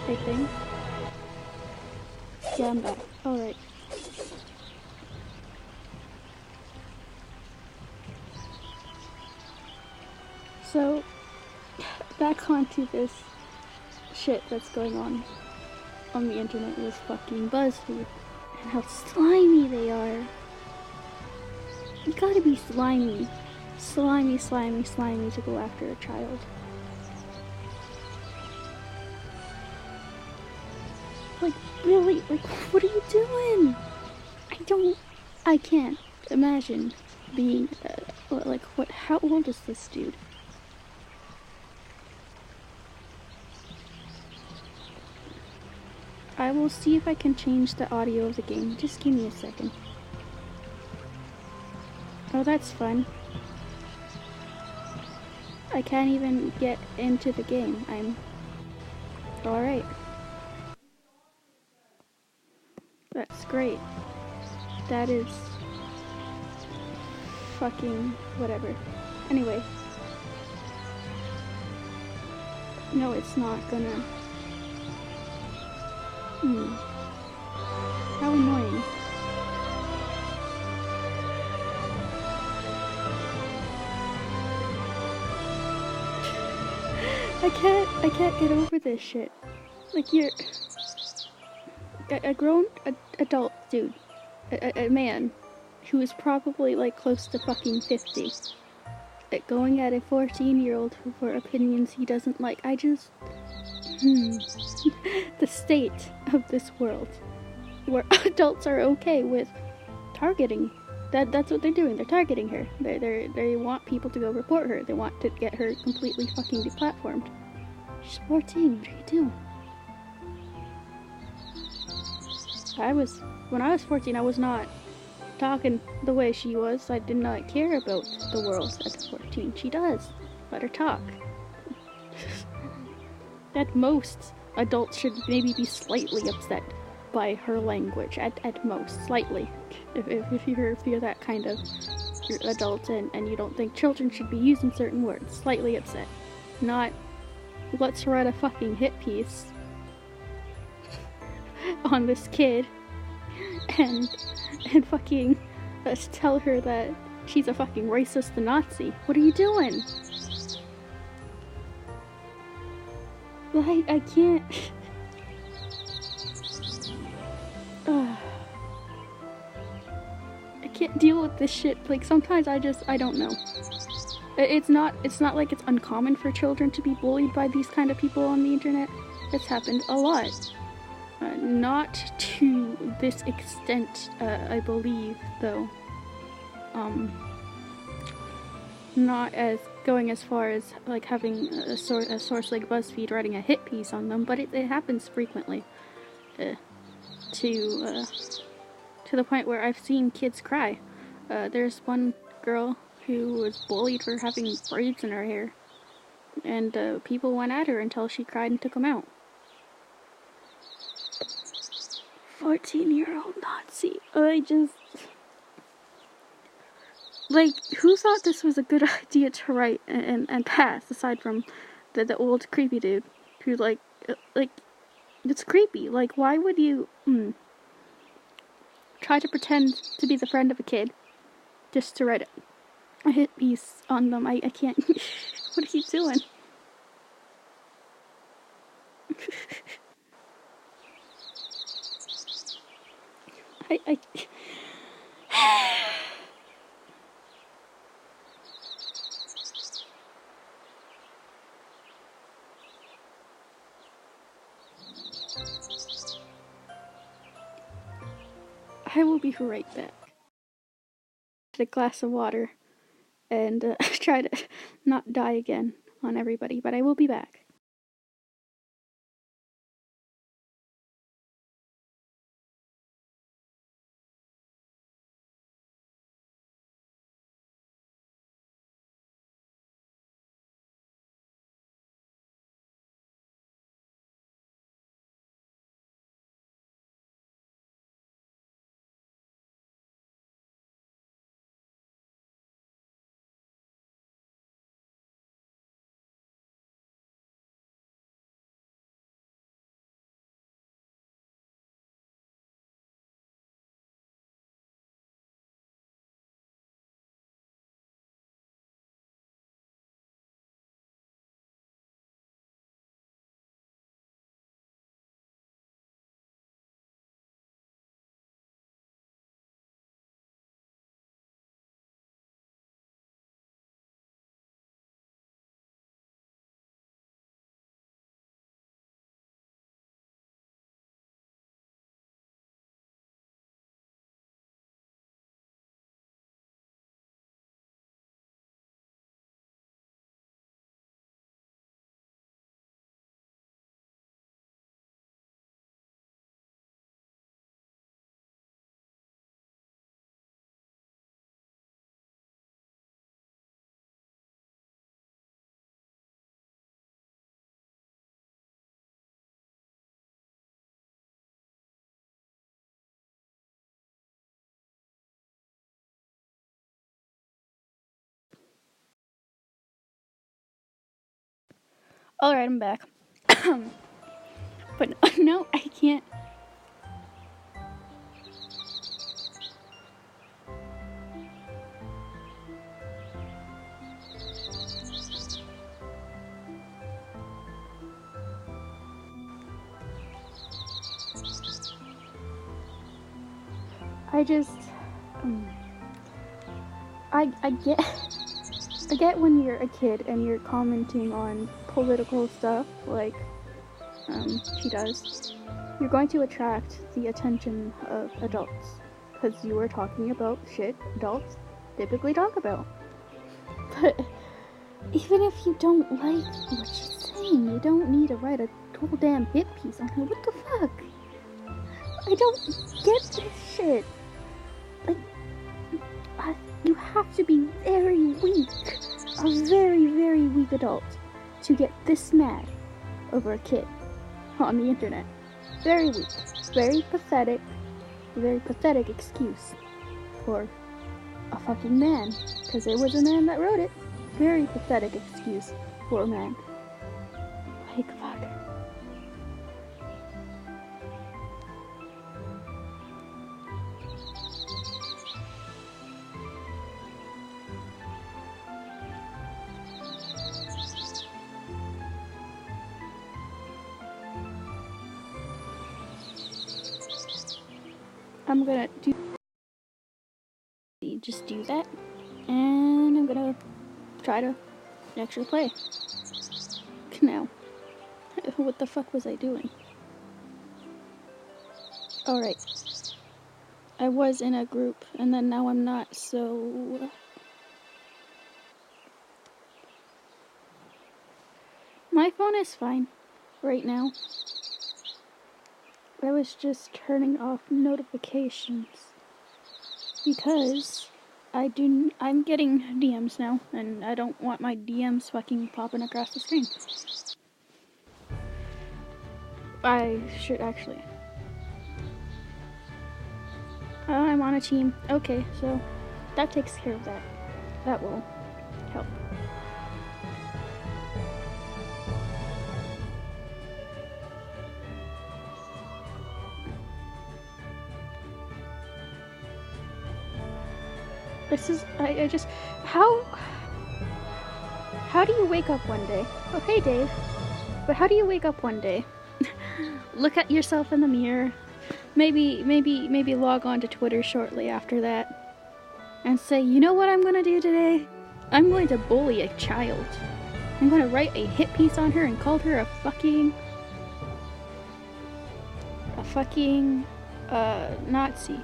I think. Yeah, I'm back. Alright. So, back onto this shit that's going on the internet with fucking Buzzfeed and how slimy they are. You gotta be slimy. Slimy to go after a child. Like, really? Like, what are you doing? I can't imagine being, like, how old is this dude? I will see if I can change the audio of the game. Just give me a second. Oh, that's fun. I can't even get into the game. I'm... Alright. That's great. That is... fucking... whatever. Anyway. No, it's not gonna... How annoying. I can't get over this shit. Like, you're... a grown adult dude. A man who is probably, like, close to fucking 50. Going at a 14-year-old for opinions he doesn't like. I just... The state of this world. Where adults are okay with targeting. That's what they're doing. They're targeting her. They want people to go report her. They want to get her completely fucking deplatformed. She's 14. What are you doing? When I was 14, I was not talking the way she was. I did not care about the world at 14. She does. Let her talk. At most, adults should maybe be slightly upset by her language. At most, slightly. If you're that kind of adult and you don't think children should be using certain words, slightly upset. Not, let's write a fucking hit piece on this kid and fucking tell her that she's a fucking racist and Nazi. What are you doing? Like, I can't... I can't deal with this shit. Like, sometimes I don't know. It's not like it's uncommon for children to be bullied by these kind of people on the internet. It's happened a lot. Not to this extent, I believe, though. Not as going as far as like having a source like Buzzfeed writing a hit piece on them, but it happens frequently. To the point where I've seen kids cry. There's one girl who was bullied for having braids in her hair, and people went at her until she cried and took them out. 14-year-old Nazi. I just... Like, who thought this was a good idea to write and pass, aside from the old creepy dude who, like, it's creepy. Like, why would you, try to pretend to be the friend of a kid just to write a hit piece on them? I can't. What are you doing? I will be right back. A glass of water and try to not die again on everybody, but I will be back. Alright, I'm back. But no, I can't. I just, I get when you're a kid and you're commenting on political stuff like she does, you're going to attract the attention of adults because you are talking about shit adults typically talk about. But even if you don't like what she's saying, you don't need to write a whole damn hit piece on her. What the fuck? I don't get this shit. Like, you have to be very weak, a very, very weak adult to get this mad over a kid on the internet. Very weak, very pathetic excuse for a fucking man, because it was a man that wrote it. Very pathetic excuse for a man. Like, fuck. I'm gonna just do that, and I'm gonna try to actually play. Now, what the fuck was I doing? Alright. I was in a group, and then now I'm not, so... My phone is fine right now. I was just turning off notifications because I'm getting DMs now, and I don't want my DMs fucking popping across the screen. I should actually. I'm on a team. Okay, so that takes care of that. That will help. This is, I just, how do you wake up one day? Oh, hey Dave. But how do you wake up one day? Look at yourself in the mirror. Maybe log on to Twitter shortly after that. And say, you know what I'm gonna do today? I'm going to bully a child. I'm gonna write a hit piece on her and call her a fucking Nazi.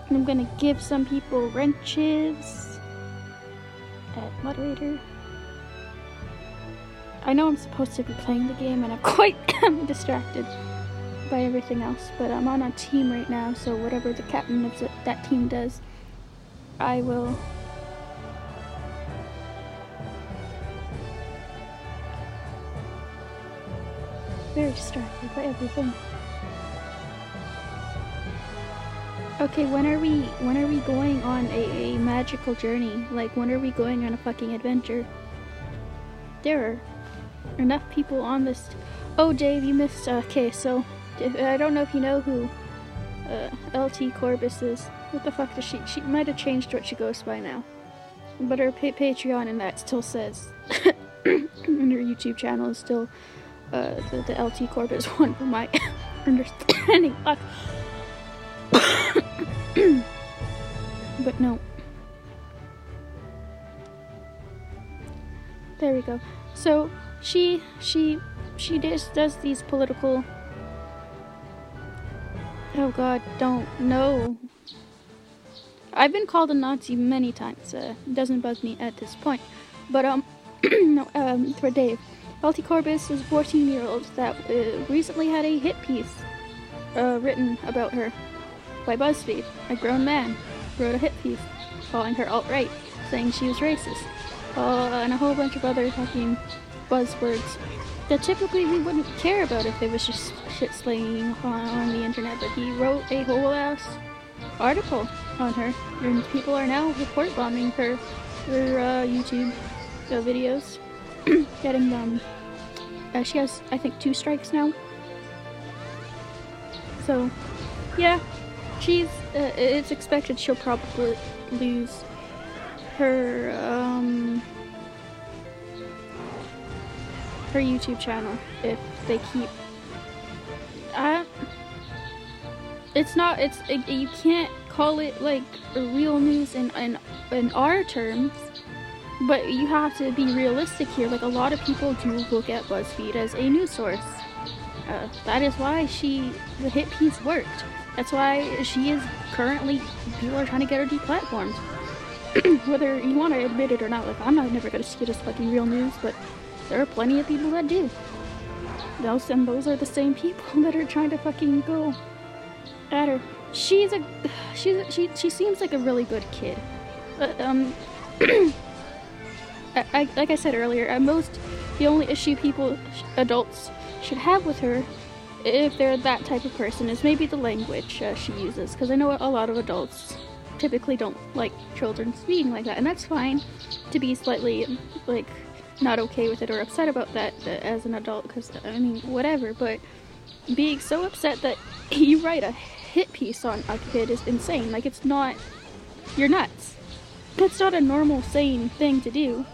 I'm gonna give some people wrenches at moderator. I know I'm supposed to be playing the game and I'm quite distracted by everything else, but I'm on a team right now, so whatever the captain of that team does, I will. Very distracted by everything. Okay, when are we going on a magical journey? Like, when are we going on a fucking adventure? There are enough people on this. Oh, Dave, you missed. Okay, so I don't know if you know who LT Corbis is. What the fuck does she? She might have changed what she goes by now, but her Patreon and that still says, and her YouTube channel is still the LT Corbis one, from my understanding. Fuck. But no. There we go. So she does these political. Oh God, don't know. I've been called a Nazi many times. It doesn't bug me at this point. But no. For Dave, LT Corbis is a 14-year-old that recently had a hit piece written about her by Buzzfeed. A grown man wrote a hit piece calling her alt-right, saying she was racist, and a whole bunch of other fucking buzzwords that typically we wouldn't care about if it was just shit slanging on the internet. But he wrote a whole ass article on her, and people are now report bombing her YouTube videos, getting them. She has, I think, 2 strikes now. So, yeah, she's. It's expected she'll probably lose her her YouTube channel if they keep. It's not. You can't call it like real news in our terms. But you have to be realistic here. Like, a lot of people do look at Buzzfeed as a news source. That is why the hit piece worked. That's why she is currently, people are trying to get her deplatformed. Whether you want to admit it or not, like, I'm never gonna see it as fucking real news, but there are plenty of people that do. And those are the same people that are trying to fucking go at her. She seems like a really good kid. Like I said earlier, at most, the only issue adults should have with her, if they're that type of person, is maybe the language she uses. Because I know a lot of adults typically don't like children speaking like that, and that's fine to be slightly, like, not okay with it or upset about that as an adult, because, I mean, whatever, but being so upset that you write a hit piece on a kid is insane. Like, it's not, you're nuts. That's not a normal, sane thing to do.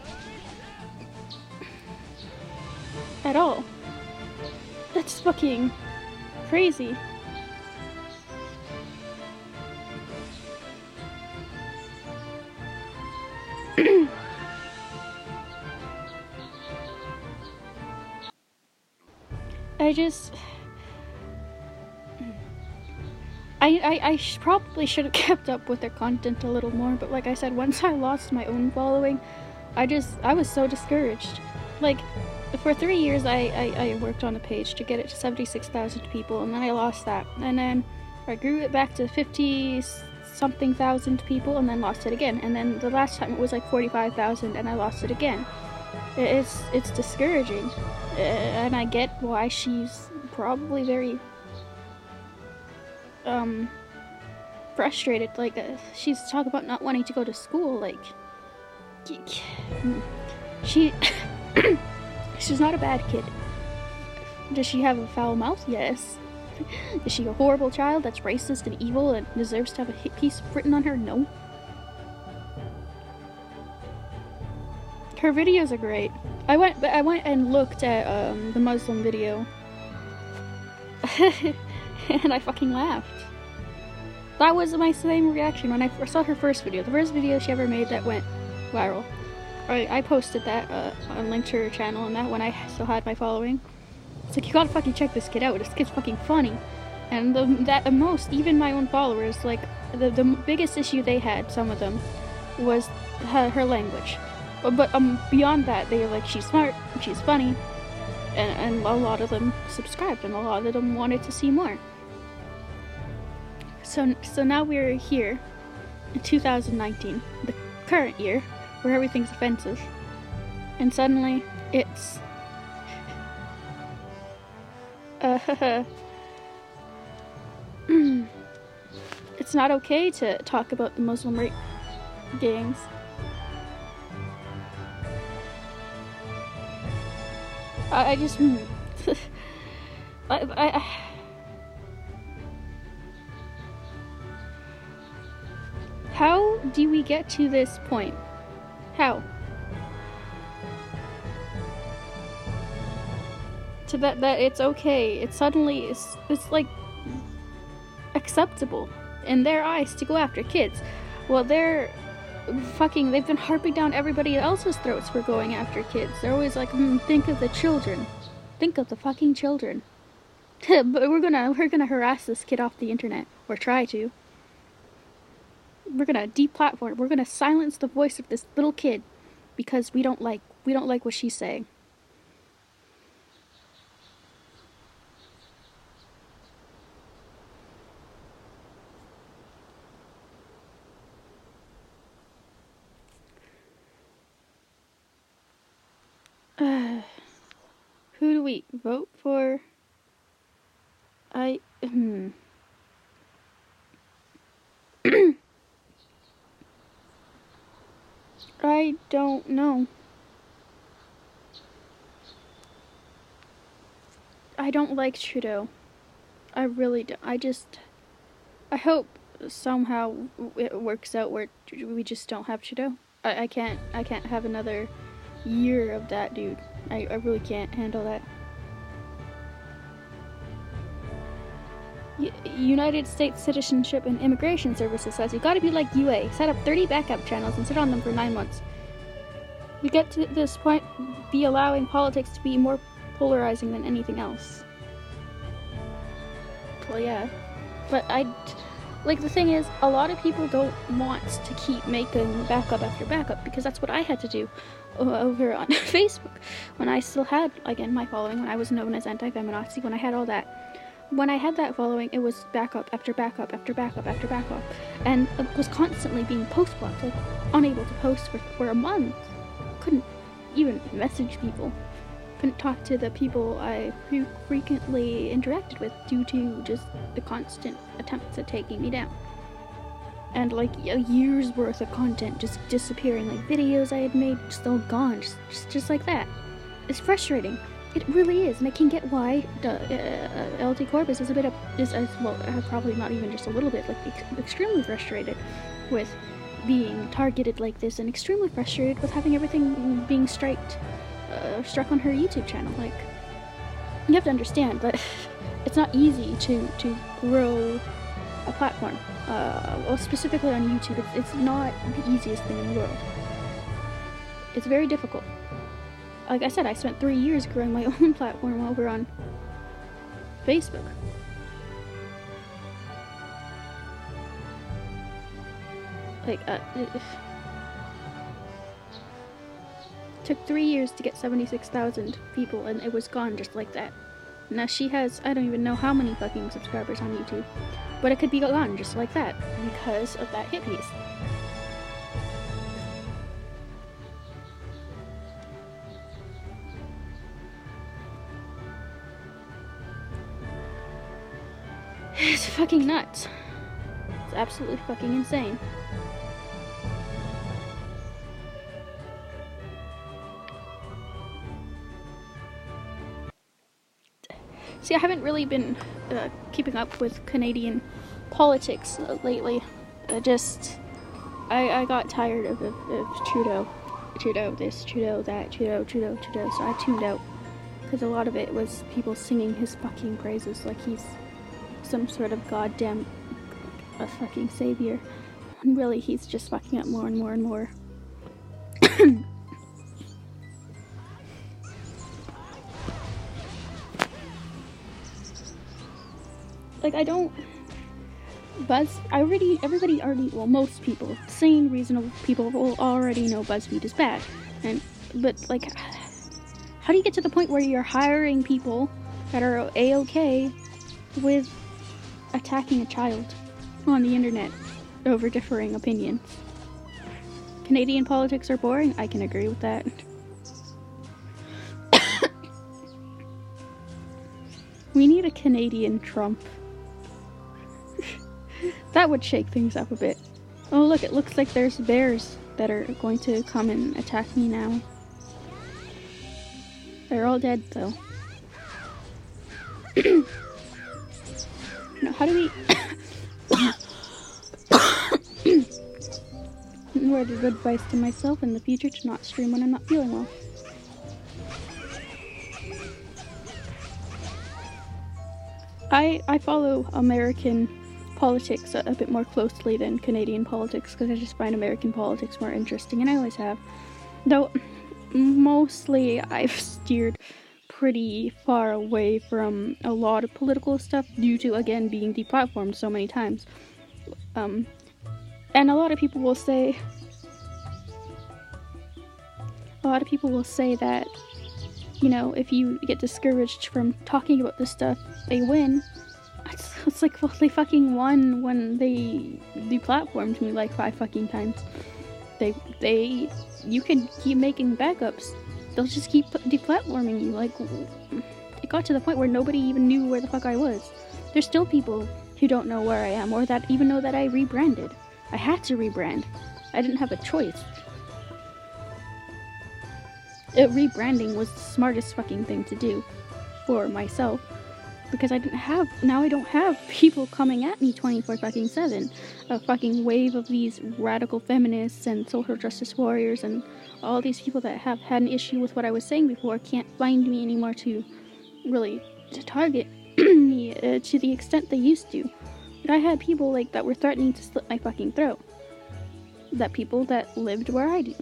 At all. That's fucking crazy. I probably should have kept up with their content a little more, but like I said, once I lost my own following, I was so discouraged. Like, for 3 years, I worked on a page to get it to 76,000 people, and then I lost that. And then I grew it back to 50-something thousand people, and then lost it again. And then the last time it was like 45,000, and I lost it again. It's discouraging. And I get why she's probably very frustrated. Like, she's talking about not wanting to go to school. Like, she's not a bad kid. Does she have a foul mouth? Yes. Is she a horrible child that's racist and evil and deserves to have a hit piece written on her? No. Her videos are great. I went and looked at the Muslim video, and I fucking laughed. That was my same reaction when I saw her first video. The first video she ever made that went viral. I posted that on linked to her channel, and that when I still had my following. It's like, you gotta fucking check this kid out. This kid's fucking funny. And the most, even my own followers, like, the biggest issue they had, some of them, was her language. But beyond that, they were like, she's smart, she's funny, and a lot of them subscribed, and a lot of them wanted to see more. So now we're here in 2019, the current year, where everything's offensive, and suddenly it's it's not okay to talk about the Muslim rape gangs. I just how do we get to this point? How? To that it's okay. It suddenly it's like acceptable in their eyes to go after kids. Well, they've been harping down everybody else's throats for going after kids. They're always like, think of the children. Think of the fucking children. But we're gonna harass this kid off the internet, or try to. We're gonna deplatform. We're gonna silence the voice of this little kid because we don't like what she's saying. Who do we vote for? I don't know. I don't like Trudeau. I really don't. I hope somehow it works out where we just don't have Trudeau. I can't have another year of that dude. I really can't handle that. United States Citizenship and Immigration Services says you gotta be like UA, set up 30 backup channels and sit on them for 9 months. We get to this point, be allowing politics to be more polarizing than anything else. Well, yeah. But like, the thing is, a lot of people don't want to keep making backup after backup, because that's what I had to do over on Facebook when I still had, again, my following, when I was known as anti-feminazi, when I had all that. When I had that following, it was backup after backup after backup after backup, and it was constantly being post blocked, like unable to post for a month. Couldn't even message people. Couldn't talk to the people I frequently interacted with due to just the constant attempts at taking me down. And like a year's worth of content just disappearing, like videos I had made just all gone, just like that. It's frustrating. It really is, and I can get why LT Corbus is probably not even just a little bit, like extremely frustrated with being targeted like this, and extremely frustrated with having everything being struck on her YouTube channel. Like, you have to understand that it's not easy to grow a platform, well, specifically on YouTube. It's not the easiest thing in the world. It's very difficult. Like I said, I spent 3 years growing my own platform over on Facebook. Like, it took 3 years to get 76,000 people, and it was gone just like that. Now she has, I don't even know how many fucking subscribers on YouTube, but it could be gone just like that because of that hit piece. It's fucking nuts. It's absolutely fucking insane. See, I haven't really been keeping up with Canadian politics lately. I got tired of Trudeau. Trudeau this, Trudeau that, Trudeau, so I tuned out. Because a lot of it was people singing his fucking praises like he's some sort of goddamn a fucking savior, and really he's just fucking up more and more and more. Like, I don't everybody already, well, most people, sane, reasonable people will already know Buzzfeed is bad, but like, how do you get to the point where you're hiring people that are A-okay with attacking a child on the internet over differing opinions? Canadian politics are boring? I can agree with that. We need a Canadian Trump. That would shake things up a bit. Oh look, it looks like there's bears that are going to come and attack me now. They're all dead though. Now, how do we... Word of advice to myself in the future to not stream when I'm not feeling well. I follow American politics a bit more closely than Canadian politics because I just find American politics more interesting, and I always have. Though, mostly I've steered pretty far away from a lot of political stuff due to, again, being deplatformed so many times. And a lot of people will say that, you know, if you get discouraged from talking about this stuff, they win. It's like, well, they fucking won when they deplatformed me like 5 fucking times. You could keep making backups. They'll just keep deplatforming you. Like, it got to the point where nobody even knew where the fuck I was. There's still people who don't know where I am, or that even know that I rebranded. I had to rebrand. I didn't have a choice. rebranding was the smartest fucking thing to do for myself, because I don't have people coming at me 24/7. A fucking wave of these radical feminists and social justice warriors and all these people that have had an issue with what I was saying before can't find me anymore to really to target me to the extent they used to. But I had people like that were threatening to slit my fucking throat. That people that lived where I do.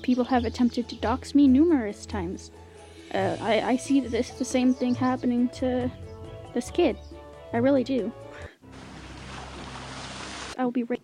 People have attempted to dox me numerous times. I see the same thing happening to this kid. I really do. I will be right